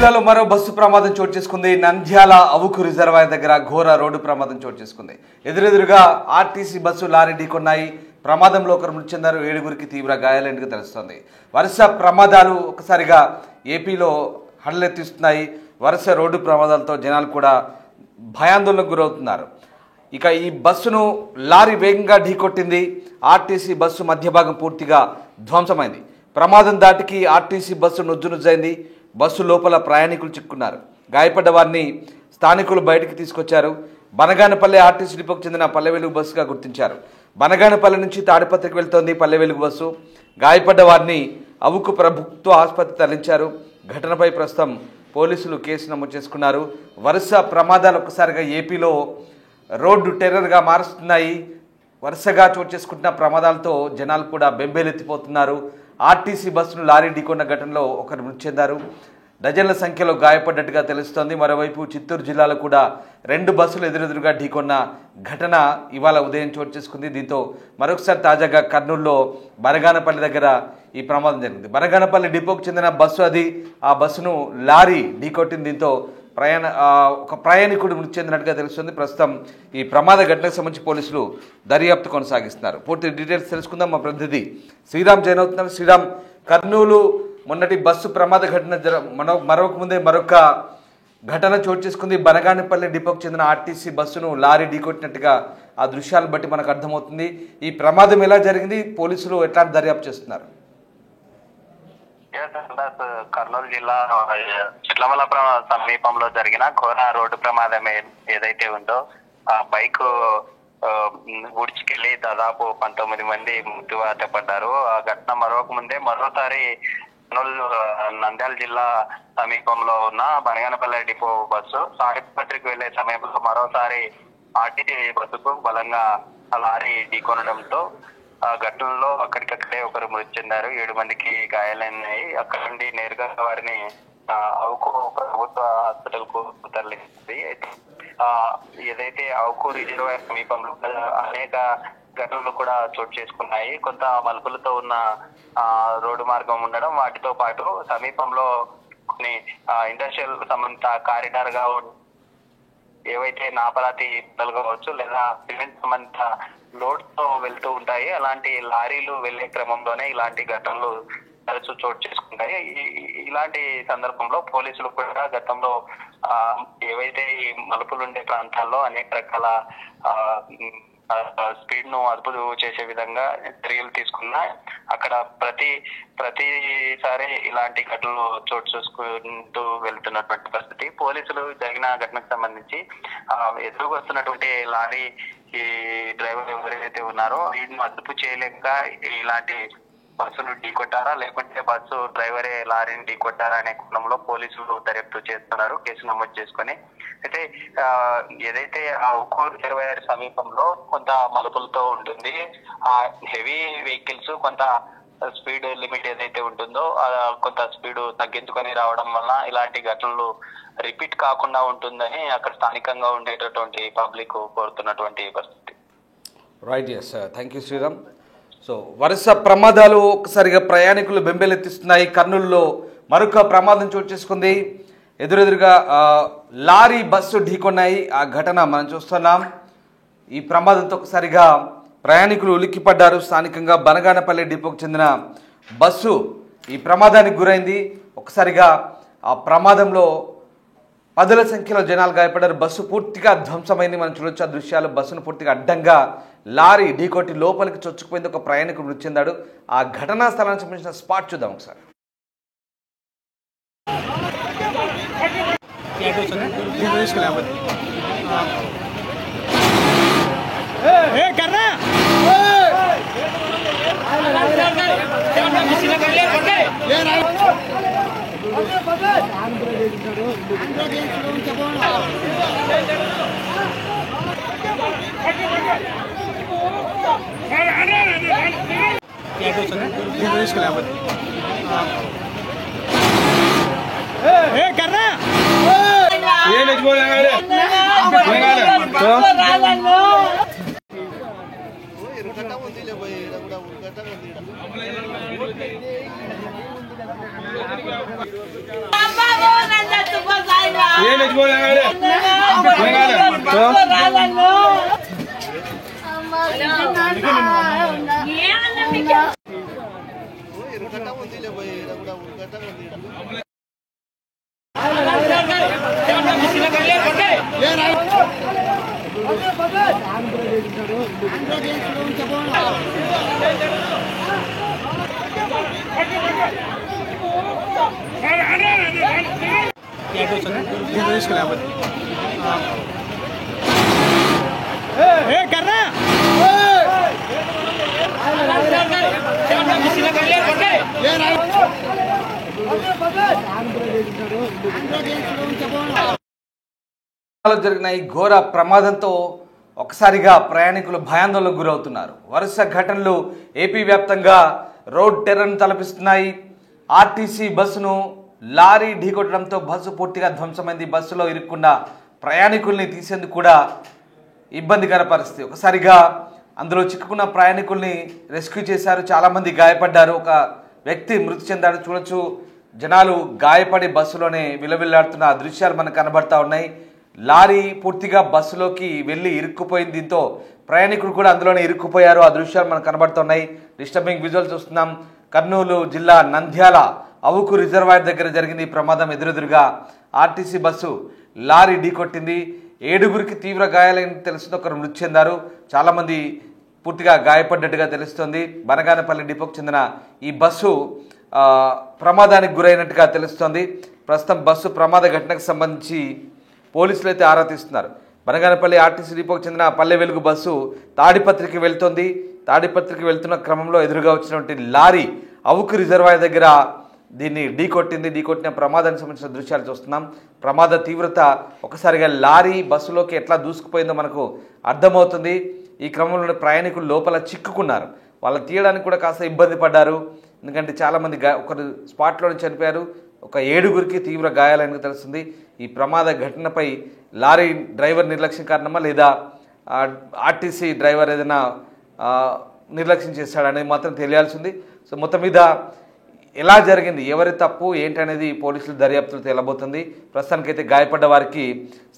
జిల్లాలో మరో బస్సు ప్రమాదం చోటు చేసుకుంది. నంద్యాల అవుకు రిజర్వాయర్ దగ్గర ఘోర రోడ్డు ప్రమాదం చోటు చేసుకుంది. ఎదురెదురుగా ఆర్టీసీ బస్సు లారీ ఢీకొన్నాయి. ప్రమాదంలో ఒకరు మృతి చెందారు, 7గురికి తీవ్ర గాయాలైనట్టుగా తెలుస్తోంది. వరుస ప్రమాదాలు ఒకసారిగా ఏపీలో హడలెత్తిస్తున్నాయి. వరుస రోడ్డు ప్రమాదాలతో జనాలు కూడా భయాందోళనకు గురవుతున్నారు. ఇక ఈ బస్సును లారీ వేగంగా ఢీకొట్టింది. ఆర్టీసీ బస్సు మధ్య భాగం పూర్తిగా ధ్వంసమైంది. ప్రమాదం దాటికి ఆర్టీసీ బస్సు నుజ్జునుజ్జైంది. బస్సు లోపల ప్రయాణికులు చిక్కున్నారు. గాయపడ్డ వారిని స్థానికులు బయటికి తీసుకొచ్చారు. బనగానపల్లి ఆర్టీసీ డిపోకు చెందిన పల్లె వెలుగు బస్సుగా గుర్తించారు. బనగానపల్లి నుంచి తాడిపత్రికి వెళ్తోంది పల్లె వెలుగు బస్సు. గాయపడ్డ వారిని అవుకు ప్రభుత్వ ఆసుపత్రి తరలించారు. ఘటనపై ప్రస్తుతం పోలీసులు కేసు నమోదు చేసుకున్నారు. వరుస ప్రమాదాలు ఒక్కసారిగా ఏపీలో రోడ్డు టెర్రర్గా మారుస్తున్నాయి. వరుసగా చోటు చేసుకుంటున్న ప్రమాదాలతో జనాలు కూడా బెంబేలెత్తిపోతున్నారు. ఆర్టీసీ బస్సును లారీ ఢీకొన్న ఘటనలో ఒకరు మృతి చెందారు. డజన్ల సంఖ్యలో గాయపడ్డట్టుగా తెలుస్తోంది. మరోవైపు చిత్తూరు జిల్లాలో కూడా 2 బస్సులు ఎదురెదురుగా ఢీకొన్న ఘటన ఇవాళ ఉదయం చోటు చేసుకుంది. దీంతో మరొకసారి తాజాగా కర్నూలులో బనగానపల్లి దగ్గర ఈ ప్రమాదం జరిగింది. బనగానపల్లి డిపోకు చెందిన బస్సు అది. ఆ బస్సును లారీ ఢీకొట్టింది. దీంతో ఒక ప్రయాణికుడు మృతి చెందినట్టుగా తెలుస్తుంది. ప్రస్తుతం ఈ ప్రమాద ఘటనకు సంబంధించి పోలీసులు దర్యాప్తు కొనసాగిస్తున్నారు. పూర్తి డీటెయిల్స్ తెలుసుకుందాం. మా ప్రతినిధి శ్రీరామ్ జాయిన్ అవుతున్నారు. శ్రీరామ్, కర్నూలు మొన్నటి బస్సు ప్రమాద ఘటన మరొక ముందే మరొక ఘటన చోటు చేసుకుంది. బనగానపల్లి డిపోకు చెందిన ఆర్టీసీ బస్సును లారీ ఢీకొట్టినట్టుగా ఆ దృశ్యాలను బట్టి మనకు అర్థమవుతుంది. ఈ ప్రమాదం ఎలా జరిగింది, పోలీసులు ఎట్లాంటి దర్యాప్తు చేస్తున్నారు? కర్నూలు జిల్లా చిట్లమల సమీపంలో జరిగిన ఘోర రోడ్డు ప్రమాదం ఏదైతే ఉందో ఆ బైక్ ఊడ్చుకెళ్లి దాదాపు 19 మంది మృత్యువాత పడ్డారు. ఆ ఘటన మరోసారి నంద్యాల జిల్లా సమీపంలో ఉన్న బనగానపల్లి డిపో బస్సు తాడిపత్రికి వెళ్లే సమయంలో మరోసారి ఆర్టీసీ బస్సుకు బలంగా లారీ ఢీకొనడంతో ఆ ఘటనలో అక్కడికక్కడే ఒకరు మృతి చెందారు, 7 మందికి గాయాలైనాయి. అక్కడ నుండి నేరుగా వారిని అవుకు ప్రభుత్వ హాస్పిటల్ కు తరలింది. ఏదైతే అవుకు రిజర్వాయర్ సమీపంలో అనేక ఘటనలు కూడా చోటు చేసుకున్నాయి. కొంత మలుపులతో ఉన్న రోడ్డు మార్గం ఉండడం, వాటితో పాటు సమీపంలో కొన్ని ఇండస్ట్రియల్ సంబంధిత కారిడార్ గా ఏవైతే నాపరాతి కావచ్చు లేదా సిమెంట్ సంబంధిత లోడ్ తో వెళ్తూ ఉంటాయి, అలాంటి లారీలు వెళ్లే క్రమంలోనే ఇలాంటి ఘటనలు తరచూ చోటు చేసుకుంటాయి. ఇలాంటి సందర్భంలో పోలీసులు కూడా గతంలో ఏవైతే ఈ మలుపులు ఉండే ప్రాంతాల్లో అనేక రకాల స్పీడ్ ను అదుపు చేసే విధంగా చర్యలు తీసుకున్నా అక్కడ ప్రతిసారి ఇలాంటి ఘటనలు చోటు చేసుకుంటూ వెళ్తున్నటువంటి పరిస్థితి. పోలీసులు జరిగిన ఘటనకు సంబంధించి ఎదురుగా వస్తున్నటువంటి లారీ ఈ డ్రైవర్ ఎవరైతే ఉన్నారో వీటిని అదుపు చేయలేక ఇలాంటి బస్సును ఢీకొట్టారా లేకుంటే బస్సు డ్రైవరే లారీని ఢీకొట్టారా అనే కోణంలో పోలీసులు దర్యాప్తు చేస్తున్నారు, కేసు నమోదు చేసుకుని. అయితే ఏదైతే ఆ ఉక్కు రిజర్వాయర్ సమీపంలో కొంత మలుపులతో ఉంటుంది, ఆ హెవీ వెహికల్స్ కొంత స్పీడ్ లిమిట్ ఏదైతే ఉంటుందో కొంత స్పీడ్ తగ్గించుకొని రావడం వల్ల ఇలాంటి ఘటనలు రిపీట్ కాకుండా ఉంటుందని అక్కడ స్థానికంగా ఉండేటటువంటి పబ్లిక్ కోరుతున్నటువంటి పరిస్థితి. Right, yes, thank you Sriram. So వరుస ప్రమాదాలు ఒక్కసారిగా ప్రయాణికులు బెంబేలెత్తిస్తున్నాయి. కర్నూలులో మరొక ప్రమాదం చోటు చేసుకుంది. ఎదురెదురుగా లారీ బస్సు ఢీకొన్నాయి. ఆ ఘటన మనం చూస్తున్నాం. ఈ ప్రమాదంతో ఒకసారిగా ప్రయాణికులు ఉలిక్కిపడ్డారు. స్థానికంగా బనగానపల్లి డిపోకు చెందిన బస్సు ఈ ప్రమాదానికి గురైంది. ఒకసారిగా ఆ ప్రమాదంలో 10ల సంఖ్యలో జనాలు గాయపడ్డారు. బస్సు పూర్తిగా ధ్వంసమైంది. మనం చూడొచ్చు ఆ దృశ్యాలు. బస్సును పూర్తిగా అడ్డంగా లారీ ఢీకొట్టి లోపలికి చొచ్చుకుపోయింది. ఒక ప్రయాణికుడు మృతి చెందాడు. ఆ ఘటనా స్థలానికి సంబంధించిన స్పాట్ చూద్దాం ఒకసారి. జరిగిన ఈ ఘోర ప్రమాదంతో ఒకసారిగా ప్రయాణికులు భయాందోళనకు గురవుతున్నారు. వరుస ఘటనలు ఏపీ వ్యాప్తంగా రోడ్ టెర్రర్ను తలపిస్తున్నాయి. ఆర్టీసీ బస్సును లారీ ఢీకొట్టడంతో బస్సు పూర్తిగా ధ్వంసమైంది. బస్సులో ఇరుక్కున్న ప్రయాణికుల్ని తీసేందుకు కూడా ఇబ్బందికర పరిస్థితి. ఒకసారిగా అందులో చిక్కుకున్న ప్రయాణికుల్ని రెస్క్యూ చేశారు. చాలామంది గాయపడ్డారు. ఒక వ్యక్తి మృతి చెందాడు. చూడొచ్చు, జనాలు గాయపడి బస్సులోనే విలవిల్లాడుతున్న దృశ్యాలు మనకు కనబడతా ఉన్నాయి. లారీ పూర్తిగా బస్సులోకి వెళ్ళి ఇరుక్కుపోయింది. దీంతో ప్రయాణికులు కూడా అందులోనే ఇరుక్కుపోయారు. ఆ దృశ్యాలు మనకు కనబడుతున్నాయి. డిస్టర్బింగ్ విజువల్ చూస్తున్నాం. కర్నూలు జిల్లా నంద్యాల అవుకు రిజర్వాయర్ దగ్గర జరిగింది ఈ ప్రమాదం. ఎదురెదురుగా ఆర్టీసీ బస్సు లారీ ఢీకొట్టింది. 7గురికి తీవ్ర గాయాలని తెలుస్తుంది. ఒకరు మృతి చెందారు. చాలామంది పూర్తిగా గాయపడ్డట్టుగా తెలుస్తోంది. బనగానపల్లి డిపోకు చెందిన ఈ బస్సు ప్రమాదానికి గురైనట్టుగా తెలుస్తోంది. ప్రస్తుతం బస్సు ప్రమాద ఘటనకు సంబంధించి పోలీసులు అయితే ఆరా తీస్తున్నారు. బనగానపల్లి ఆర్టీసీ డిపోకు చెందిన పల్లె వెలుగు బస్సు తాడిపత్రికి వెళ్తోంది. తాడిపత్రికి వెళ్తున్న క్రమంలో ఎదురుగా వచ్చినటువంటి లారీ అవుకు రిజర్వాయర్ దగ్గర దీన్ని ఢీకొట్టింది. ఢీకొట్టిన ప్రమాదానికి సంబంధించిన దృశ్యాలు చూస్తున్నాం. ప్రమాద తీవ్రత ఒకసారిగా లారీ బస్సులోకి ఎట్లా దూసుకుపోయిందో మనకు అర్థమవుతుంది. ఈ క్రమంలో ప్రయాణికులు లోపల చిక్కుకున్నారు. వాళ్ళని తీయడానికి కూడా కాస్త ఇబ్బంది పడ్డారు. ఎందుకంటే చాలామంది ఒకరు స్పాట్లోనే చనిపోయారు. ఒక 7గురికి తీవ్ర గాయాలని తెలుస్తుంది. ఈ ప్రమాద ఘటనపై లారీ డ్రైవర్ నిర్లక్ష్యం కారణమా లేదా ఆర్టీసీ డ్రైవర్ ఏదైనా నిర్లక్ష్యం చేశాడనేది మాత్రం తెలియాల్సింది. సో మొత్తం మీద ఎలా జరిగింది, ఎవరి తప్పు ఏంటనేది పోలీసులు దర్యాప్తులు తేలబోతుంది. ప్రస్తుతానికైతే గాయపడ్డ వారికి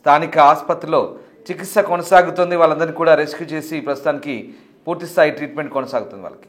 స్థానిక ఆసుపత్రిలో చికిత్స కొనసాగుతుంది. వాళ్ళందరినీ కూడా రెస్క్యూ చేసి ప్రస్తుతానికి పూర్తిస్థాయి ట్రీట్మెంట్ కొనసాగుతుంది వాళ్ళకి.